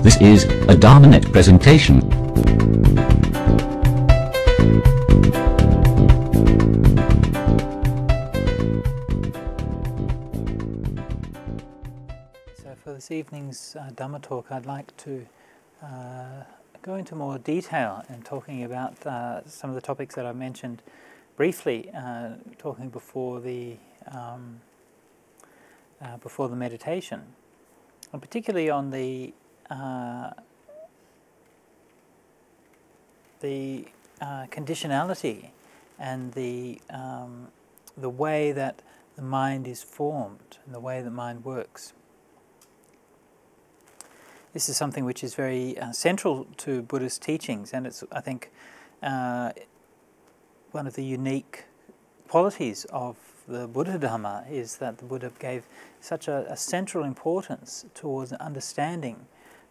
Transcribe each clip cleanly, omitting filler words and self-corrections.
This is a Dhammanet presentation. So for this evening's Dhamma talk, I'd like to go into more detail in talking about some of the topics that I mentioned briefly, talking before the meditation, and particularly on the conditionality and the way that the mind is formed and the way the mind works. This is something which is very central to Buddhist teachings, and it's, I think, one of the unique qualities of the Buddha Dhamma is that the Buddha gave such a central importance towards understanding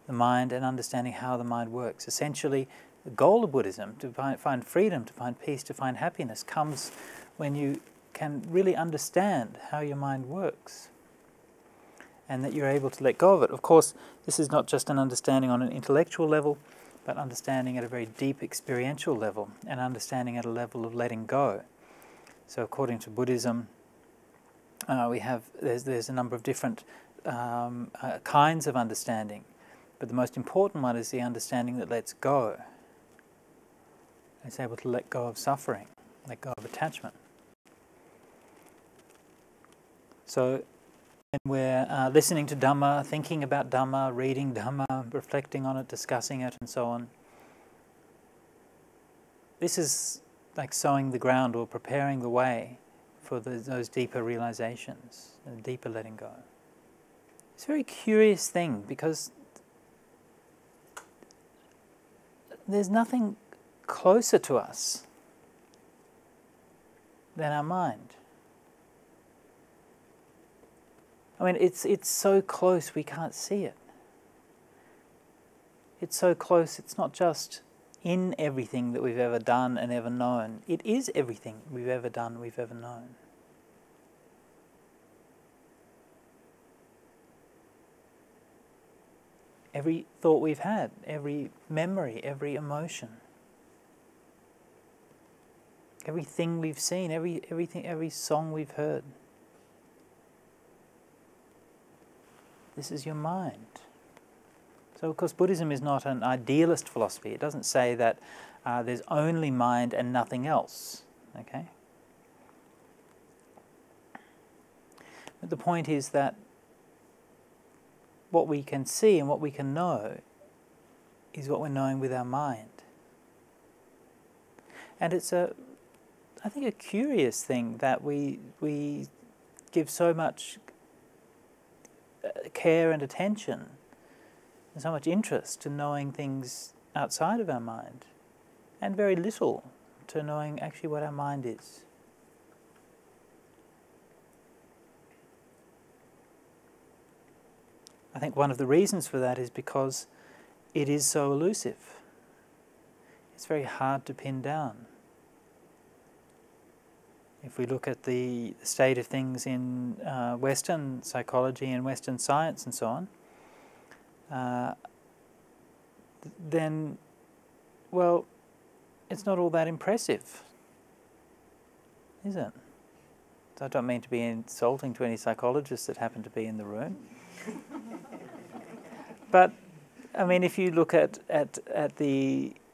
the mind and understanding how the mind works. Essentially, the goal of Buddhism, to find freedom, to find peace, to find happiness, comes when you can really understand how your mind works and that you're able to let go of it. Of course, this is not just an understanding on an intellectual level, but understanding at a very deep experiential level and understanding at a level of letting go. So according to Buddhism, there's a number of different kinds of understanding, but the most important one is the understanding that lets go. It's able to let go of suffering, let go of attachment. So when we're listening to Dhamma, thinking about Dhamma, reading Dhamma, reflecting on it, discussing it, and so on, this is like sowing the ground or preparing the way for those deeper realizations and deeper letting go. It's a very curious thing because there's nothing closer to us than our mind. I mean, it's so close we can't see it. It's so close, it's not just in everything that we've ever done and ever known. It is everything we've ever done, we've ever known. Every thought we've had, every memory, every emotion, everything we've seen, every song we've heard. This is your mind. So of course Buddhism is not an idealist philosophy. It doesn't say that there's only mind and nothing else. Okay? But the point is that what we can see and what we can know is what we're knowing with our mind. And it's I think a curious thing that we give so much care and attention and so much interest to knowing things outside of our mind, and very little to knowing actually what our mind is. I think one of the reasons for that is because it is so elusive. It's very hard to pin down. If we look at the state of things in Western psychology and Western science and so on, then, well, it's not all that impressive, is it? So I don't mean to be insulting to any psychologists that happen to be in the room. But, I mean, if you look at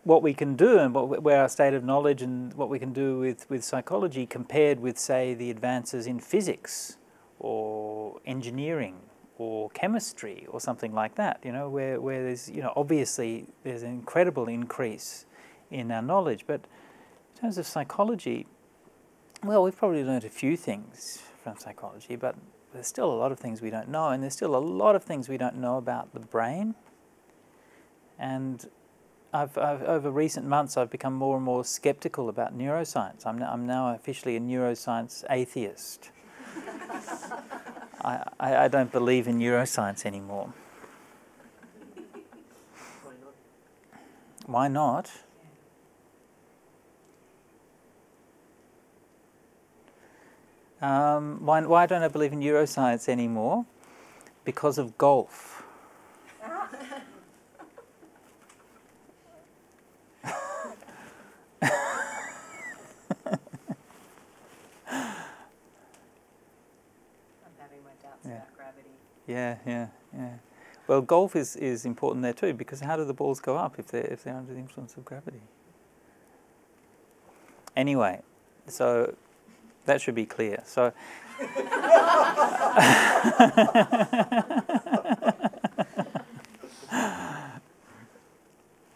what we can do and where our state of knowledge and what we can do with psychology compared with, say, the advances in physics or engineering or chemistry or something like that, you know, where there's, you know, obviously there's an incredible increase in our knowledge. But in terms of psychology, well, we've probably learned a few things from psychology, but there's still a lot of things we don't know, and there's still a lot of things we don't know about the brain. And I've over recent months, I've become more and more skeptical about neuroscience. I'm now officially a neuroscience atheist. I don't believe in neuroscience anymore. Why not? Why don't I believe in neuroscience anymore? Because of golf. having my doubts Yeah. about gravity. Yeah. Well, golf is important there too, because how do the balls go up if they're under the influence of gravity? Anyway, so that should be clear. So.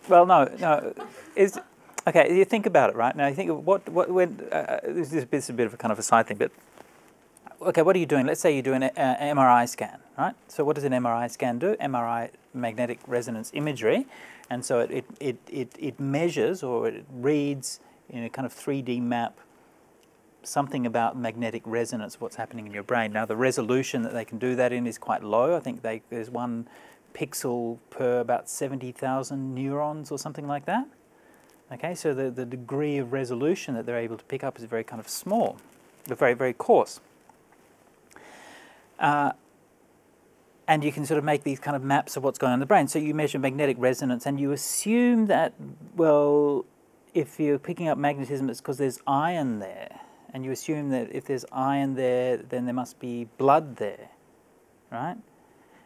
Well, no. Okay? You think about it, right? Now you think of when this is a bit of a kind of a side thing, but okay, what are you doing? Let's say you're doing an MRI scan, right? So what does an MRI scan do? MRI, magnetic resonance imagery, and so it measures or it reads in a kind of 3D map something about magnetic resonance, what's happening in your brain. Now the resolution that they can do that in is quite low. I think there's 1 pixel per about 70,000 neurons or something like that. Okay, so the degree of resolution that they're able to pick up is very kind of small, but very, very coarse. And you can sort of make these kind of maps of what's going on in the brain. So you measure magnetic resonance and you assume that, well, if you're picking up magnetism, it's because there's iron there. And you assume that if there's iron there, then there must be blood there, right?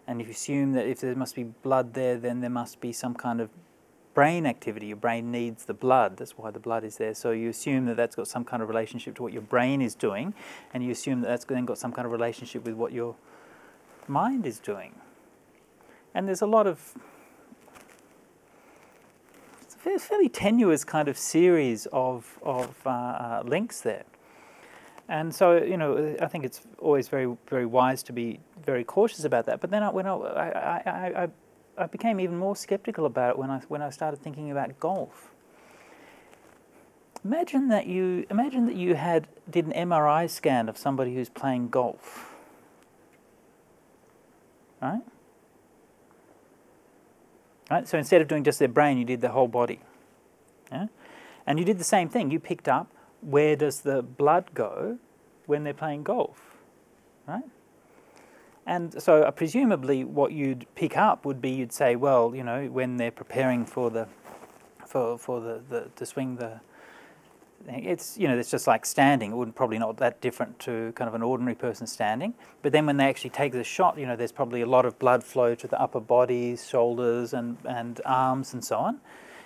And if you assume that if there must be blood there, then there must be some kind of brain activity. Your brain needs the blood. That's why the blood is there. So you assume that that's got some kind of relationship to what your brain is doing, and you assume that that's then got some kind of relationship with what your mind is doing. And there's a lot of fairly tenuous kind of series of links there. And so, you know, I think it's always very, very wise to be very cautious about that. But then I became even more skeptical about it when I started thinking about golf. Imagine that you did an MRI scan of somebody who's playing golf, right? Right. So instead of doing just their brain, you did the whole body, yeah? And you did the same thing. You picked up where does the blood go when they're playing golf, right? And so presumably what you'd pick up would be you'd say, well, you know, when they're preparing for the to swing the, it's, you know, it's just like standing. It wouldn't probably not that different to kind of an ordinary person standing. But then when they actually take the shot, you know, there's probably a lot of blood flow to the upper body, shoulders and arms and so on.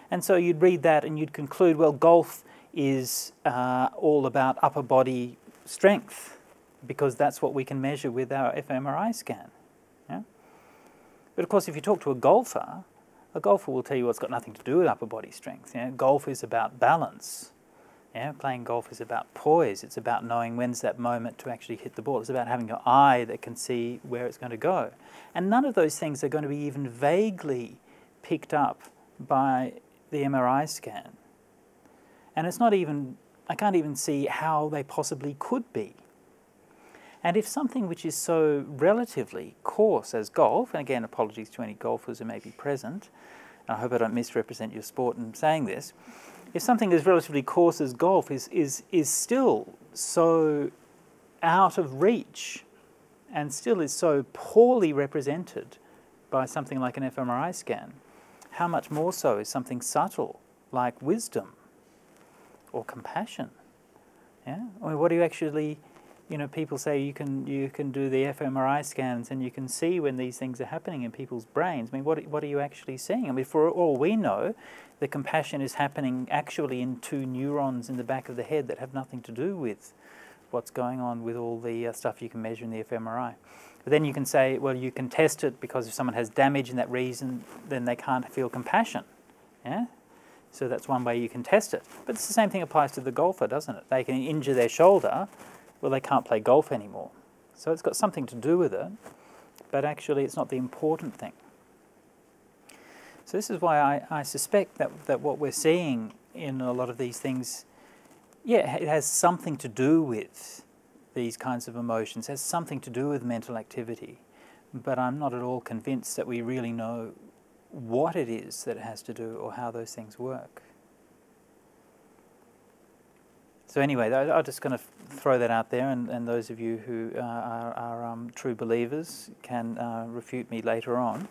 And so you'd read that and you'd conclude, well, golf is all about upper body strength, because that's what we can measure with our fMRI scan. Yeah? But of course, if you talk to a golfer will tell you, well, it's got nothing to do with upper body strength. Yeah? Golf is about balance. Yeah? Playing golf is about poise. It's about knowing when's that moment to actually hit the ball. It's about having your eye that can see where it's going to go. And none of those things are going to be even vaguely picked up by the MRI scan. And it's not even, I can't even see how they possibly could be. And if something which is so relatively coarse as golf, and again, apologies to any golfers who may be present, and I hope I don't misrepresent your sport in saying this, if something as relatively coarse as golf is still so out of reach and still is so poorly represented by something like an fMRI scan, how much more so is something subtle like wisdom or compassion? Yeah, I mean, what do you actually, you know, people say you can do the fMRI scans and you can see when these things are happening in people's brains. I mean, what are you actually seeing? I mean, for all we know, the compassion is happening actually in 2 neurons in the back of the head that have nothing to do with what's going on with all the stuff you can measure in the fMRI. But then you can say, well, you can test it because if someone has damage in that region, then they can't feel compassion. Yeah. So that's one way you can test it. But it's the same thing applies to the golfer, doesn't it? They can injure their shoulder, well, they can't play golf anymore. So it's got something to do with it, but actually it's not the important thing. So this is why I suspect that what we're seeing in a lot of these things, yeah, it has something to do with these kinds of emotions, has something to do with mental activity, but I'm not at all convinced that we really know what it is that it has to do or how those things work. So anyway, I'm just going to throw that out there, and those of you who are true believers can refute me later on.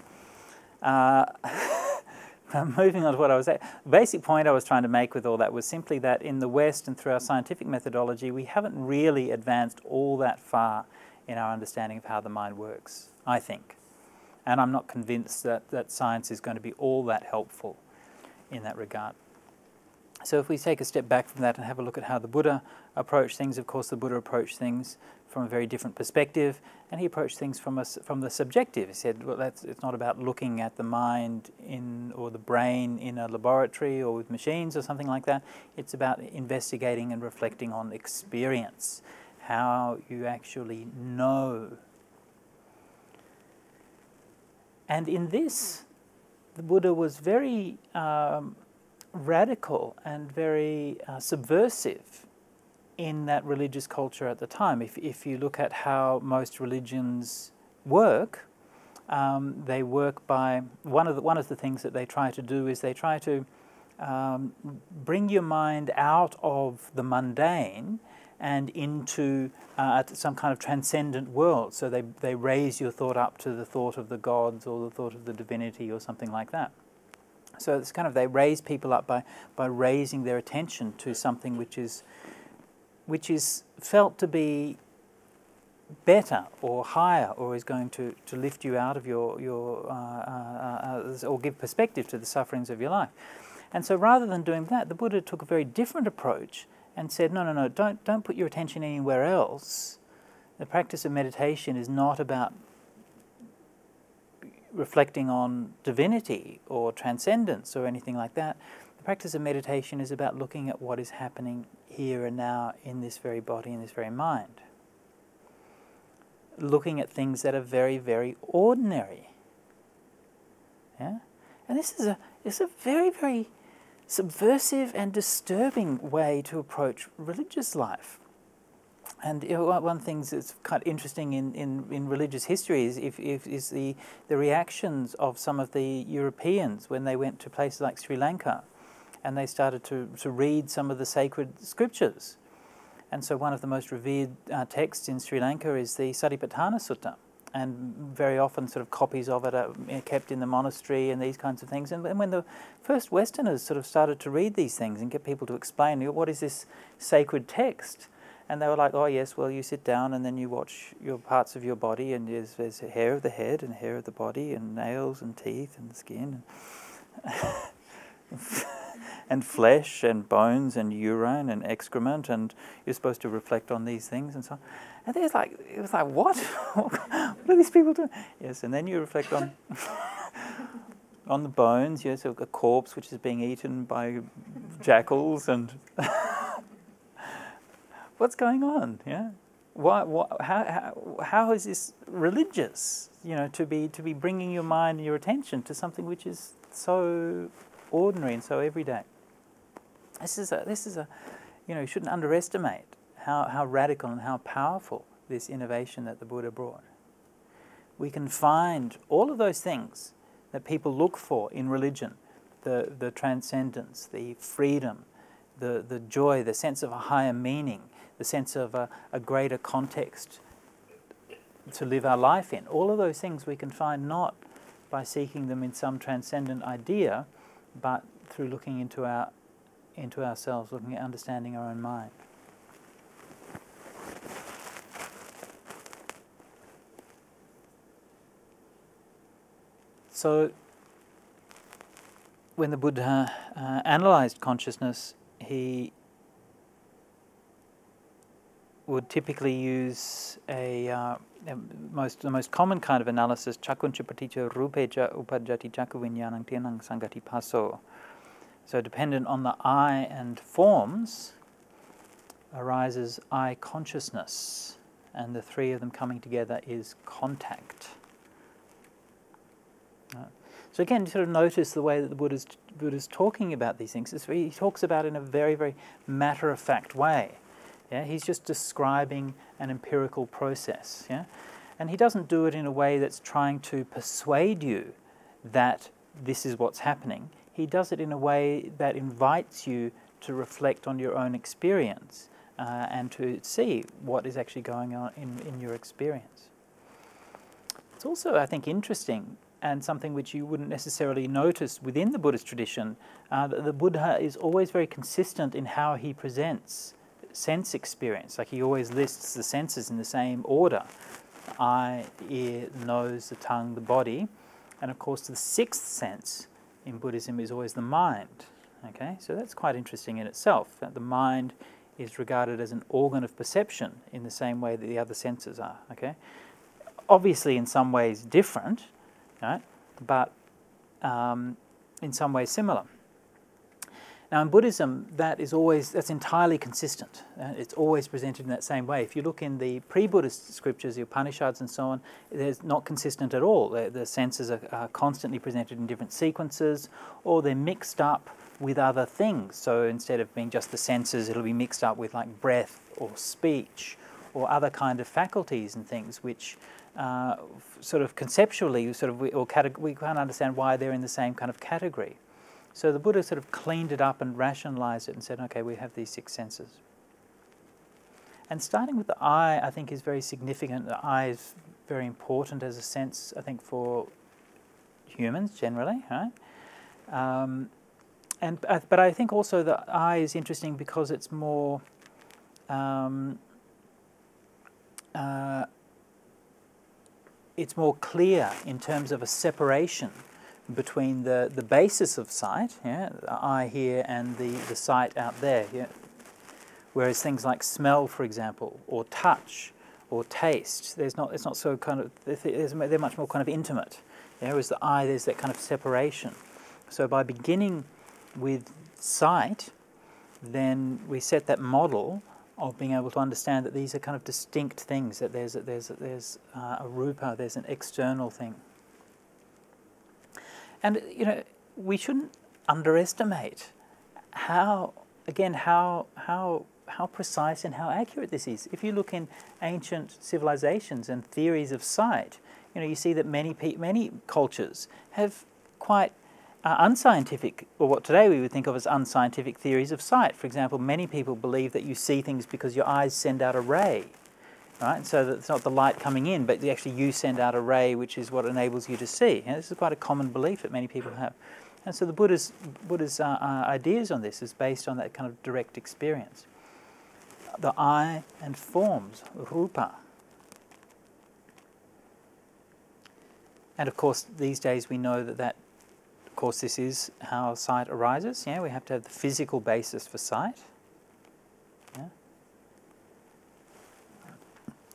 Moving on to what I was saying, the basic point I was trying to make with all that was simply that in the West and through our scientific methodology, we haven't really advanced all that far in our understanding of how the mind works, I think. And I'm not convinced that science is going to be all that helpful in that regard. So if we take a step back from that and have a look at how the Buddha approached things, of course the Buddha approached things from a very different perspective, and he approached things from the subjective. He said, well, it's not about looking at the mind or the brain in a laboratory or with machines or something like that. It's about investigating and reflecting on experience, how you actually know. And in this, the Buddha was very radical and very subversive in that religious culture at the time. If you look at how most religions work, they work by one of the things that they try to do is they try to bring your mind out of the mundane and into some kind of transcendent world. So they raise your thought up to the thought of the gods or the thought of the divinity or something like that. So it's kind of, they raise people up by raising their attention to something which is felt to be better or higher, or is going to lift you out of your or give perspective to the sufferings of your life. And so rather than doing that, the Buddha took a very different approach and said, no, don't put your attention anywhere else. The practice of meditation is not about reflecting on divinity or transcendence or anything like that. The practice of meditation is about looking at what is happening here and now in this very body, in this very mind. Looking at things that are very, very ordinary. Yeah? And this is a very, very subversive and disturbing way to approach religious life. And one thing that's kind of interesting in religious history is the reactions of some of the Europeans when they went to places like Sri Lanka and they started to read some of the sacred scriptures. And so one of the most revered texts in Sri Lanka is the Satipatthana Sutta, and very often sort of copies of it are kept in the monastery and these kinds of things. And when the first Westerners sort of started to read these things and get people to explain, what is this sacred text? And they were like, oh yes, well you sit down and then you watch your parts of your body, and there's hair of the head and hair of the body and nails and teeth and skin and, and flesh and bones and urine and excrement, and you're supposed to reflect on these things and so on. And it was like, what? What are these people doing? Yes, and then you reflect on on the bones, yes, a corpse which is being eaten by jackals, and what's going on? Yeah, how is this religious? To be bringing your mind and your attention to something which is so ordinary and so everyday. This is a you shouldn't underestimate how radical and how powerful this innovation that the Buddha brought. We can find all of those things that people look for in religion: the transcendence, the freedom, the joy, the sense of a higher meaning, the sense of a greater context to live our life in. All of those things we can find not by seeking them in some transcendent idea, but through looking into ourselves, looking at understanding our own mind. So, when the Buddha analyzed consciousness, he would typically use the most common kind of analysis, chakuncha paticca rupeja upadjati chaku vinyanang tianang sangati paso. So dependent on the eye and forms arises eye consciousness, and the three of them coming together is contact. So again, you sort of notice the way that the Buddha's talking about these things. He talks about it in a very, very matter-of-fact way. Yeah, he's just describing an empirical process. Yeah, and he doesn't do it in a way that's trying to persuade you that this is what's happening. He does it in a way that invites you to reflect on your own experience and to see what is actually going on in your experience. It's also, I think, interesting, and something which you wouldn't necessarily notice within the Buddhist tradition, that the Buddha is always very consistent in how he presents sense experience. Like he always lists the senses in the same order: the eye, ear, nose, the tongue, the body. And of course, the sixth sense in Buddhism is always the mind. Okay, so that's quite interesting in itself, that the mind is regarded as an organ of perception in the same way that the other senses are. Okay, obviously in some ways different, right? But in some ways similar. Now in Buddhism, that's entirely consistent. It's always presented in that same way. If you look in the pre-Buddhist scriptures, the Upanishads and so on, it's not consistent at all. The senses are constantly presented in different sequences, or they're mixed up with other things. So instead of being just the senses, it'll be mixed up with like breath or speech or other kind of faculties and things, which sort of conceptually, we can't understand why they're in the same kind of category. So the Buddha sort of cleaned it up and rationalized it and said, okay, we have these six senses. And starting with the eye, I think, is very significant. The eye is very important as a sense, I think, for humans generally, right? But I think also the eye is interesting because it's more clear in terms of a separation between the basis of sight, yeah, the eye here, and the sight out there. Yeah. Whereas things like smell, for example, or touch, or taste, it's not so kind of, they're much more kind of intimate. Yeah. Whereas the eye, there's that kind of separation. So by beginning with sight, then we set that model of being able to understand that these are kind of distinct things. That there's a rupa, there's an external thing. And we shouldn't underestimate how precise and how accurate this is. If you look in ancient civilizations and theories of sight, you see that many cultures have quite unscientific, or what today we would think of as unscientific theories of sight. For example, many people believe that you see things because your eyes send out a ray. Right? So that it's not the light coming in, but actually you send out a ray, which is what enables you to see. And this is quite a common belief that many people have. And so the Buddha's ideas on this is based on that kind of direct experience. The eye and forms, rupa. And of course, these days we know that of course, this is how sight arises. Yeah, we have to have the physical basis for sight. Yeah.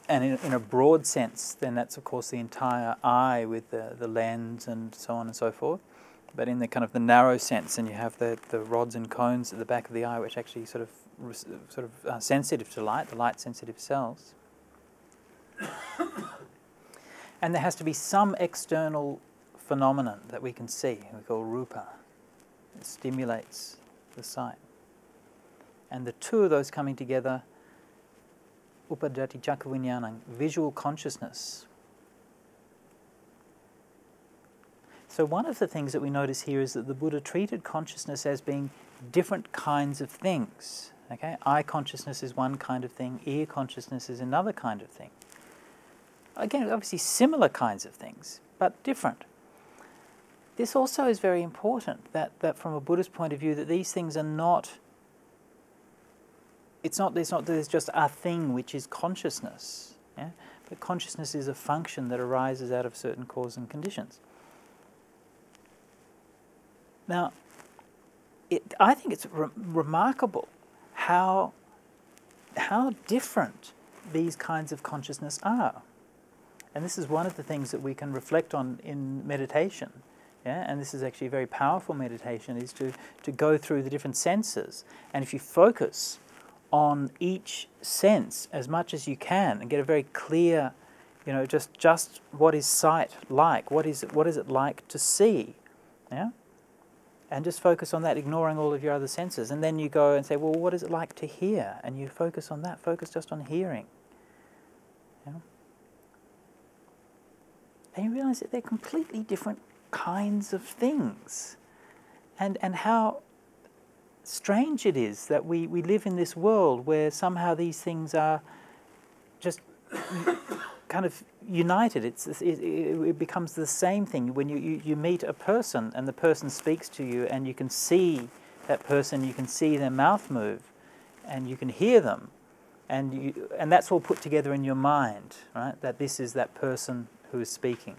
And in a broad sense, then that's of course the entire eye with the lens and so on and so forth. But in the kind of the narrow sense, and you have the rods and cones at the back of the eye, which actually sort of sensitive to light, the light-sensitive cells. And there has to be some external phenomenon that we can see, we call rupa. It stimulates the sight. And the two of those coming together, upadati cakkaviññānaṁ, visual consciousness. So one of the things that we notice here is that the Buddha treated consciousness as being different kinds of things. Okay? Eye consciousness is one kind of thing, ear consciousness is another kind of thing. Again, obviously similar kinds of things, but different. This also is very important, that from a Buddhist point of view, that these things are not, there's just a thing which is consciousness. Yeah? But consciousness is a function that arises out of certain causes and conditions. Now, I think it's remarkable how different these kinds of consciousness are. And this is one of the things that we can reflect on in meditation. Yeah? And this is actually a very powerful meditation, is to go through the different senses. And if you focus on each sense as much as you can and get a very clear, just what is sight like? What is it like to see? Yeah? And just focus on that, ignoring all of your other senses. And then you go and say, well, what is it like to hear? And you focus on that, focus just on hearing. Yeah? And you realize that they're completely different kinds of things. And how strange it is that we live in this world where somehow these things are just kind of united. It becomes the same thing. When you meet a person and the person speaks to you and you can see that person, you can see their mouth move, and you can hear them, and that's all put together in your mind, right? That this is that person who is speaking.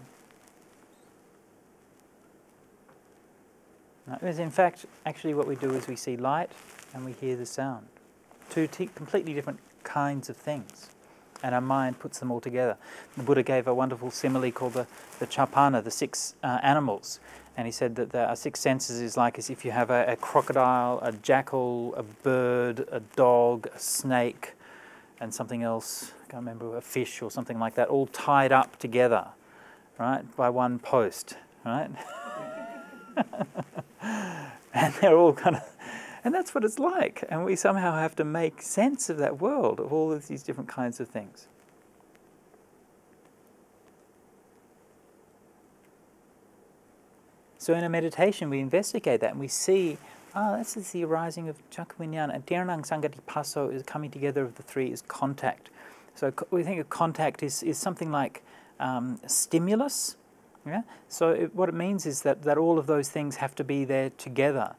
Because in fact, actually what we do is we see light and we hear the sound. Two completely different kinds of things. And our mind puts them all together. The Buddha gave a wonderful simile called the chapana, the six animals. And he said that our six senses is like as if you have a crocodile, a jackal, a bird, a dog, a snake, and something else, I can't remember, a fish or something like that, all tied up together, right, by one post, right? And they're all kind of, and that's what it's like. And we somehow have to make sense of that world, of all of these different kinds of things. So in a meditation, we investigate that and we see, this is the arising of Chakkavinyana. And Tiranang Sangati Passo is coming together of the three is contact. So we think of contact is something like stimulus. Yeah? So what it means is that all of those things have to be there together.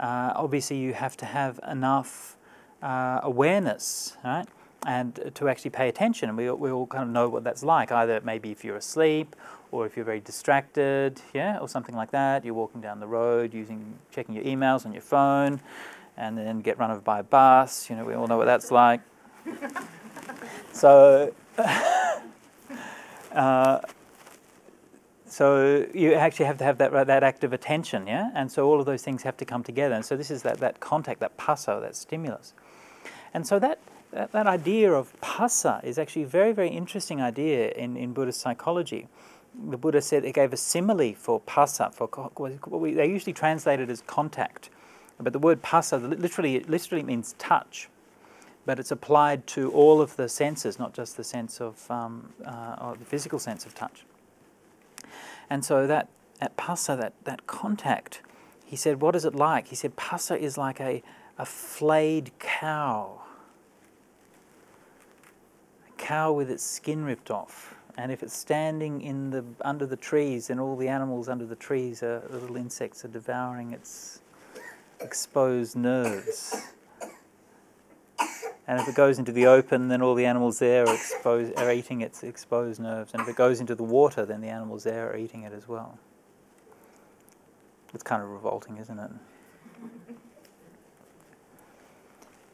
Obviously, you have to have enough awareness, right? And to actually pay attention. And we all kind of know what that's like. Either maybe if you're asleep, or if you're very distracted, yeah, or something like that. You're walking down the road, checking your emails on your phone, and then get run over by a bus. You know, we all know what that's like. So. So you actually have to have that active attention, yeah? And so all of those things have to come together. And so this is that contact, that passo, that stimulus. And so that idea of passa is actually a very, very interesting idea in Buddhist psychology. The Buddha said, it gave a simile for passa, they usually translate it as contact. But the word passa literally means touch. But it's applied to all of the senses, not just the sense of or the physical sense of touch. And so that passa, that contact, he said, what is it like? He said, passa is like a flayed cow. A cow with its skin ripped off. And if it's standing under the trees, then all the animals under the trees, the little insects, are devouring its exposed nerves. And if it goes into the open, then all the animals there are eating its exposed nerves. And if it goes into the water, then the animals there are eating it as well. It's kind of revolting, isn't it?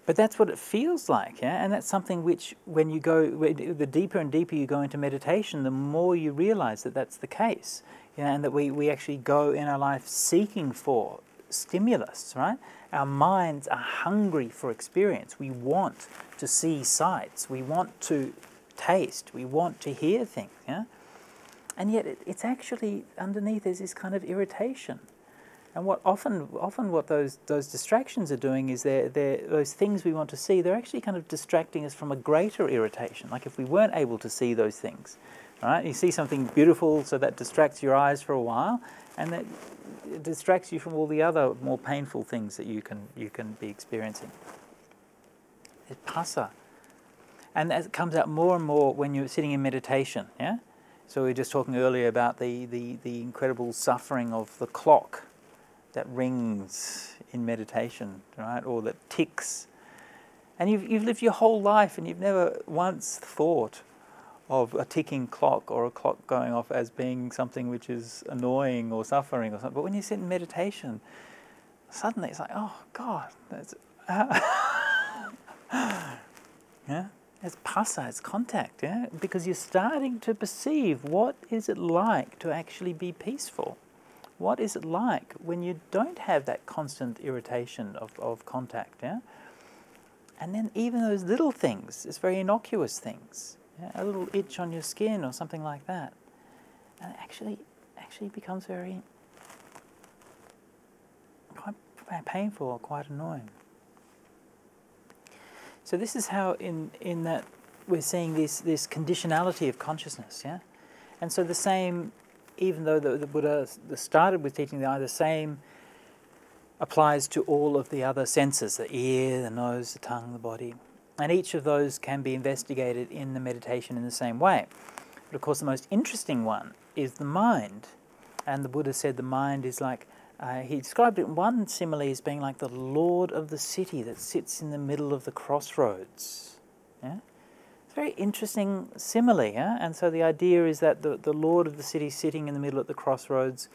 But that's what it feels like, yeah? And that's something which, the deeper and deeper you go into meditation, the more you realize that that's the case. You know, and that we actually go in our life seeking for stimulus, right? Our minds are hungry for experience. We want to see sights. We want to taste. We want to hear things. Yeah? And yet it's actually underneath is this kind of irritation. And what often what those distractions are doing is they're those things we want to see, they're actually kind of distracting us from a greater irritation. Like if we weren't able to see those things, right? You see something beautiful, so that distracts your eyes for a while, and that it distracts you from all the other more painful things that you can be experiencing. It's passa. And that comes out more and more when you're sitting in meditation, yeah? So we were just talking earlier about the incredible suffering of the clock that rings in meditation, right? Or that ticks. And you've lived your whole life and you've never once thought of a ticking clock or a clock going off as being something which is annoying or suffering or something. But when you sit in meditation, suddenly it's like, oh God, that's yeah, it's passa, it's contact, yeah, because you're starting to perceive what is it like to actually be peaceful. What is it like when you don't have that constant irritation of contact, yeah? And then even those little things, it's very innocuous things. Yeah, a little itch on your skin or something like that, and it actually becomes quite painful or quite annoying. So this is how in that we're seeing this conditionality of consciousness, yeah. And so the same, even though the Buddha started with teaching the eye, the same applies to all of the other senses: the ear, the nose, the tongue, the body. And each of those can be investigated in the meditation in the same way. But of course the most interesting one is the mind. And the Buddha said the mind is like He described it in one simile as being like the lord of the city that sits in the middle of the crossroads. Yeah? It's a very interesting simile, yeah? And so the idea is that the lord of the city sitting in the middle at the crossroads,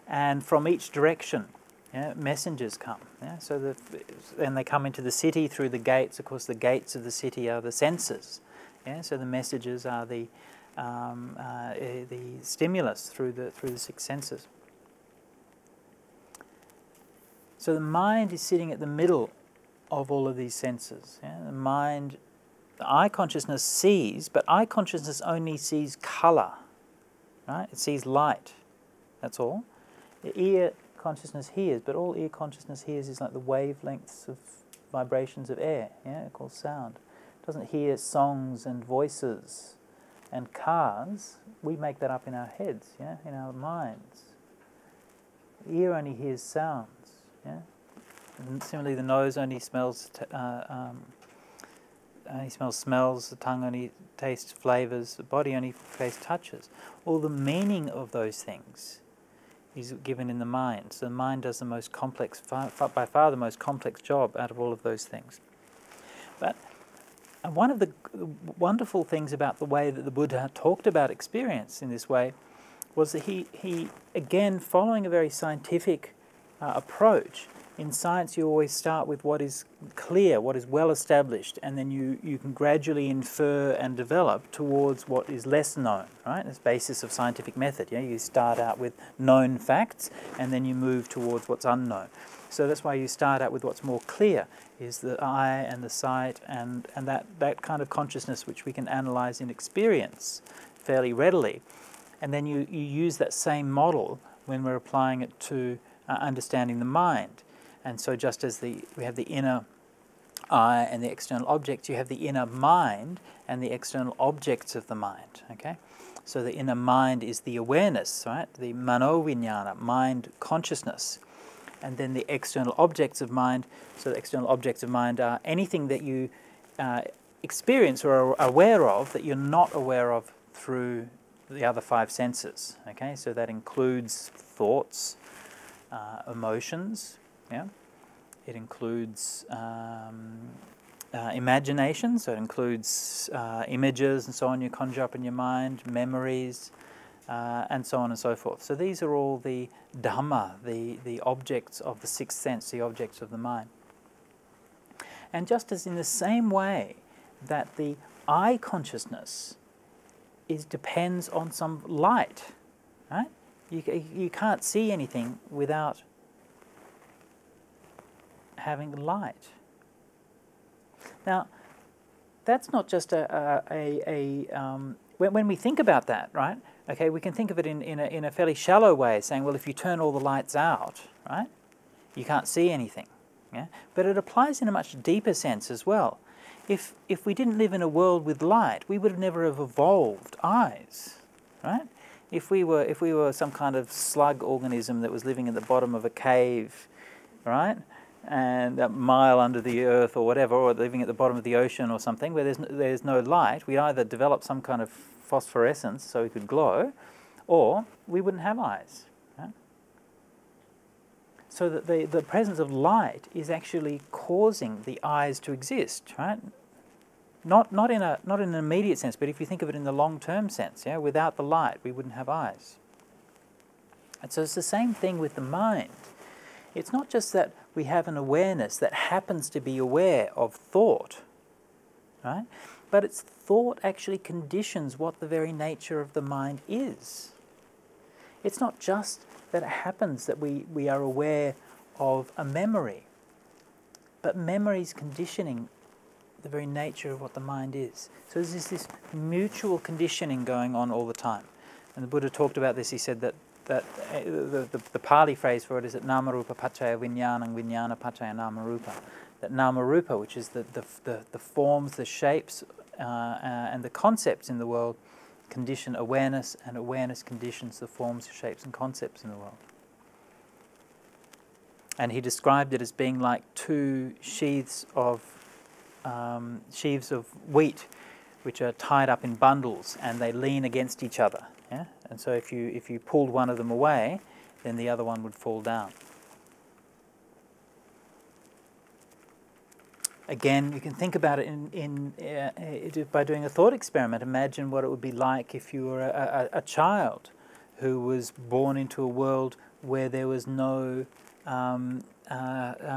and from each direction, yeah, messengers come. Yeah? So and they come into the city through the gates. Of course, the gates of the city are the senses. Yeah? So the messages are the stimulus through the six senses. So the mind is sitting at the middle of all of these senses. Yeah? The eye consciousness sees, but eye consciousness only sees colour. Right? It sees light. That's all. The ear consciousness hears, but all ear consciousness hears is like the wavelengths of vibrations of air. Yeah, called sound. It doesn't hear songs and voices and cars. We make that up in our heads. Yeah, in our minds. The ear only hears sounds. Yeah? And similarly, the nose only smells smells, the tongue only tastes flavors, the body only tastes touches. All the meaning of those things is given in the mind. So the mind does the most complex, by far the most complex job out of all of those things. But one of the wonderful things about the way that the Buddha talked about experience in this way was that he again, following a very scientific approach. In science, you always start with what is clear, what is well established, and then you can gradually infer and develop towards what is less known, right? That's the basis of scientific method. Yeah? You start out with known facts, and then you move towards what's unknown. So that's why you start out with what's more clear, is the eye and the sight and that kind of consciousness which we can analyze in experience fairly readily. And then you use that same model when we're applying it to understanding the mind. And so just as we have the inner eye and the external objects, you have the inner mind and the external objects of the mind, okay? So the inner mind is the awareness, right? The mano-vinyana, mind consciousness. And then the external objects of mind, so the external objects of mind are anything that you experience or are aware of that you're not aware of through the other five senses, okay? So that includes thoughts, emotions, yeah? It includes imagination, so it includes images and so on you conjure up in your mind, memories, and so on and so forth. So these are all the Dhamma, the objects of the sixth sense, the objects of the mind. And just as in the same way that the eye consciousness depends on some light, right? You can't see anything without having light. Now, that's not just when we think about that, right? Okay, we can think of it in a fairly shallow way, saying, well, if you turn all the lights out, right, you can't see anything. Yeah? But it applies in a much deeper sense as well. If we didn't live in a world with light, we would never have evolved eyes, right? If we were some kind of slug organism that was living at the bottom of a cave, right, and a mile under the earth or whatever, or living at the bottom of the ocean or something, where there's no light, we either develop some kind of phosphorescence so we could glow, or we wouldn't have eyes. Right? So that the presence of light is actually causing the eyes to exist, right? Not in an immediate sense, but if you think of it in the long-term sense, yeah, without the light we wouldn't have eyes. And so it's the same thing with the mind. It's not just that we have an awareness that happens to be aware of thought, right? But it's thought actually conditions what the very nature of the mind is. It's not just that it happens that we are aware of a memory, but memory is conditioning the very nature of what the mind is. So there's this mutual conditioning going on all the time. And the Buddha talked about this. He said that the Pali phrase for it is that namarupa paccaya vijnanam, vijnana paccaya namarupa. That namarupa, which is the forms, the shapes, and the concepts in the world, condition awareness, and awareness conditions the forms, shapes, and concepts in the world. And he described it as being like two sheaves of wheat, which are tied up in bundles, and they lean against each other. Yeah? And so if you pulled one of them away, then the other one would fall down. Again, you can think about it by doing a thought experiment. Imagine what it would be like if you were a child who was born into a world where there was no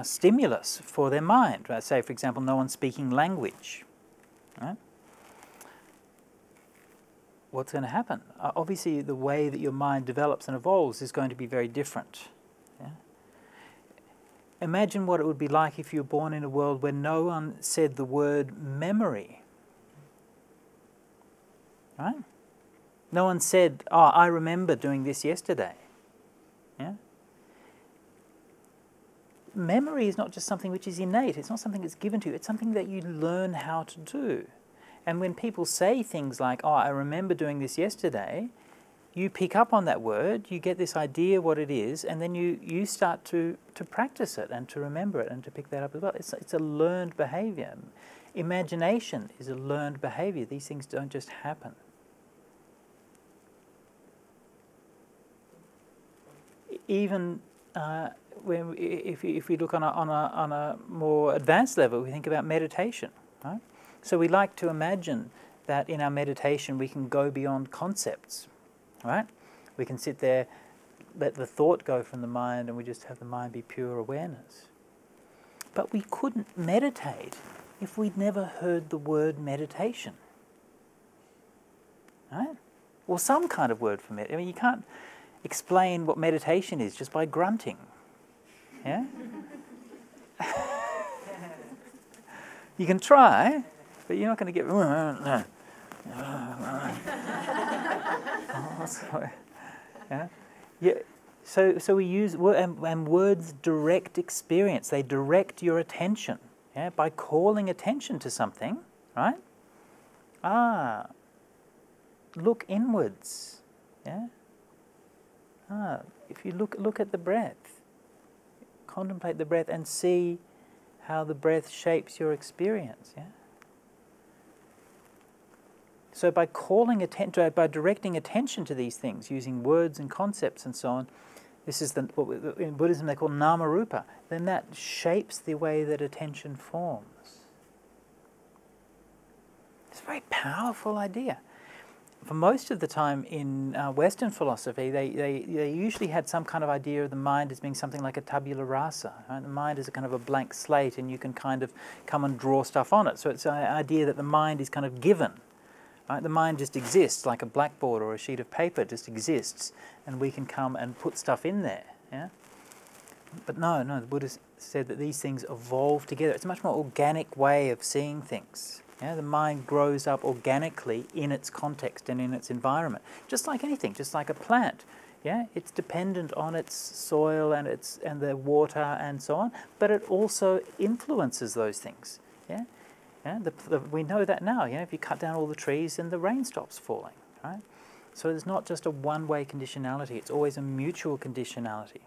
stimulus for their mind. Right? Say, for example, no one speaking language. Right? What's going to happen? Obviously, the way that your mind develops and evolves is going to be very different. Yeah? Imagine what it would be like if you were born in a world where no one said the word memory. Right? No one said, "Oh, I remember doing this yesterday." Yeah? Memory is not just something which is innate. It's not something that's given to you. It's something that you learn how to do. And when people say things like, "Oh, I remember doing this yesterday," you pick up on that word, you get this idea what it is, and then you start to practice it and to remember it and to pick that up as well. It's a learned behavior. Imagination is a learned behavior. These things don't just happen. Even if we look on a more advanced level, we think about meditation. Right? So we like to imagine that in our meditation we can go beyond concepts. Right? We can sit there, let the thought go from the mind, and we just have the mind be pure awareness. But we couldn't meditate if we'd never heard the word meditation. Right? Or some kind of word for meditation. I mean, you can't explain what meditation is just by grunting. Yeah? You can try, but you're not going to get... Yeah. So we use... And words direct experience. They direct your attention. Yeah? By calling attention to something, right? Look inwards. Yeah? If you look at the breath, contemplate the breath and see how the breath shapes your experience. Yeah? So by by directing attention to these things, using words and concepts and so on, this is what in Buddhism they call nama-rupa, then that shapes the way that attention forms. It's a very powerful idea. For most of the time in Western philosophy, they usually had some kind of idea of the mind as being something like a tabula rasa. Right? The mind is a kind of a blank slate, and you can kind of come and draw stuff on it. So it's an idea that the mind is kind of given. Right? The mind just exists, like a blackboard or a sheet of paper just exists, and we can come and put stuff in there. Yeah? But no, the Buddha said that these things evolve together. It's a much more organic way of seeing things. Yeah, the mind grows up organically in its context and in its environment, just like anything, just like a plant. Yeah, it's dependent on its soil and the water and so on, but it also influences those things. Yeah, we know that now. Yeah, if you cut down all the trees, then the rain stops falling. Right, so it's not just a one-way conditionality; it's always a mutual conditionality.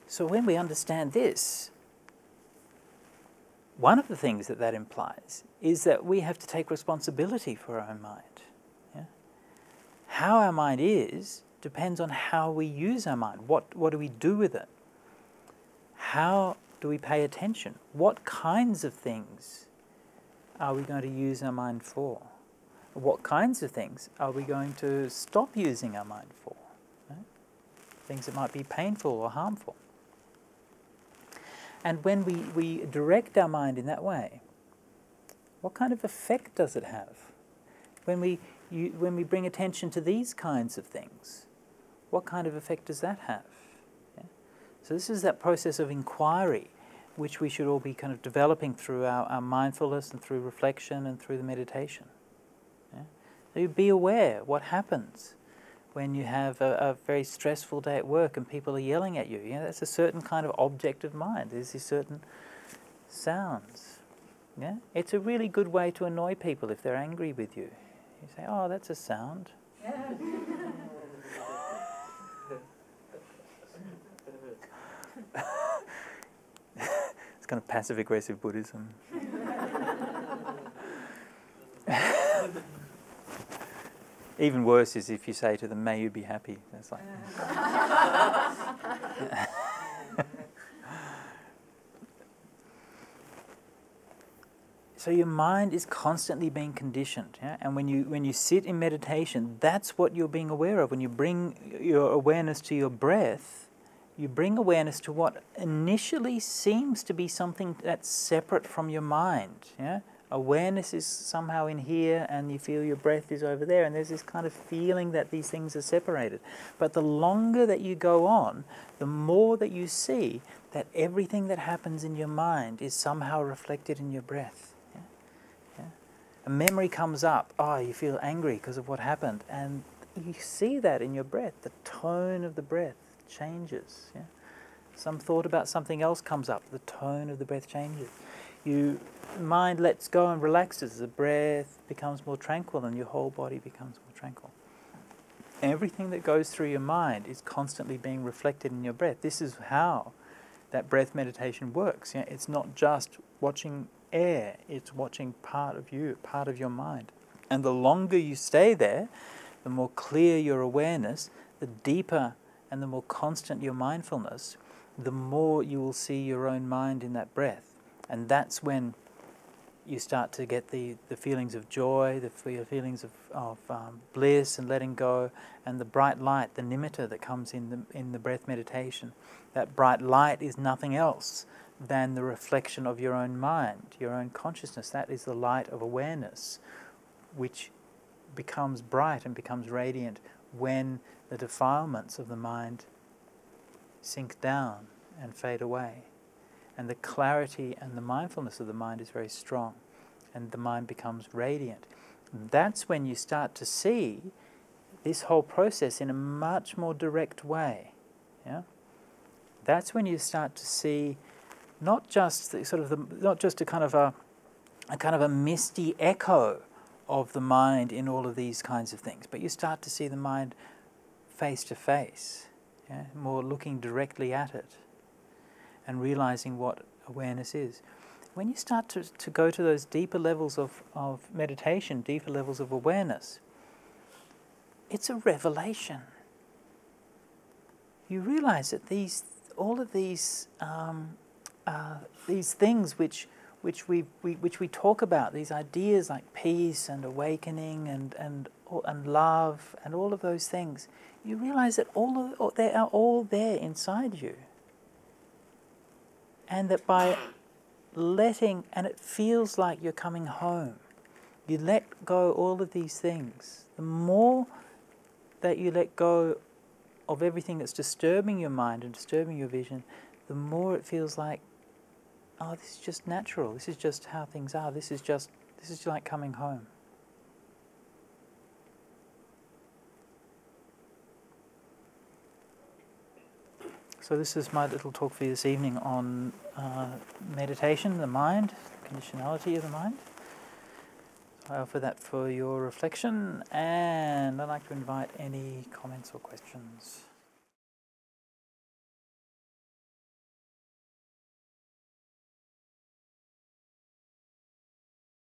So when we understand this, one of the things that implies is that we have to take responsibility for our own mind. Yeah? How our mind is depends on how we use our mind. What do we do with it? How do we pay attention? What kinds of things are we going to use our mind for? What kinds of things are we going to stop using our mind for? Right? Things that might be painful or harmful. And when we direct our mind in that way, what kind of effect does it have? When we bring attention to these kinds of things, what kind of effect does that have? Yeah? So this is that process of inquiry, which we should all be kind of developing through our mindfulness and through reflection and through the meditation. Yeah? So you be aware what happens when you have a very stressful day at work and people are yelling at you. You know, that's a certain kind of object of mind. There's these certain sounds. Yeah? It's a really good way to annoy people if they're angry with you. You say, "Oh, that's a sound." It's kind of passive-aggressive Buddhism. Even worse is if you say to them, "May you be happy." That's like. So your mind is constantly being conditioned, yeah? And when you sit in meditation, that's what you're being aware of. When you bring your awareness to your breath, you bring awareness to what initially seems to be something that's separate from your mind. Yeah? Awareness is somehow in here, and you feel your breath is over there, and there's this kind of feeling that these things are separated. But the longer that you go on, the more that you see that everything that happens in your mind is somehow reflected in your breath. A memory comes up, you feel angry because of what happened, and you see that in your breath. The tone of the breath changes. Yeah? Some thought about something else comes up, the tone of the breath changes. Mind lets go and relaxes, the breath becomes more tranquil and your whole body becomes more tranquil. Everything that goes through your mind is constantly being reflected in your breath. This is how that breath meditation works. Yeah? It's not just watching air, it's watching part of you, part of your mind. And the longer you stay there, the more clear your awareness, the deeper and the more constant your mindfulness, the more you will see your own mind in that breath. And that's when you start to get the feelings of joy, the feelings of bliss and letting go, and the bright light, the nimitta that comes in the breath meditation. That bright light is nothing else than the reflection of your own mind, your own consciousness. That is the light of awareness, which becomes bright and becomes radiant when the defilements of the mind sink down and fade away. And the clarity and the mindfulness of the mind is very strong, and the mind becomes radiant. That's when you start to see this whole process in a much more direct way. Yeah? That's when you start to see not just a kind of a misty echo of the mind in all of these kinds of things, but you start to see the mind face to face, yeah? More looking directly at it and realizing what awareness is. When you start to go to those deeper levels of meditation, deeper levels of awareness, it's a revelation. You realize that all of these things which we talk about, these ideas like peace and awakening and love and all of those things, you realize that they are all there inside you. And that by letting, and it feels like you're coming home, you let go all of these things. The more that you let go of everything that's disturbing your mind and disturbing your vision, the more it feels like, this is just natural, this is just how things are, this is like coming home. So this is my little talk for you this evening on meditation, the mind, conditionality of the mind. I offer that for your reflection, and I'd like to invite any comments or questions.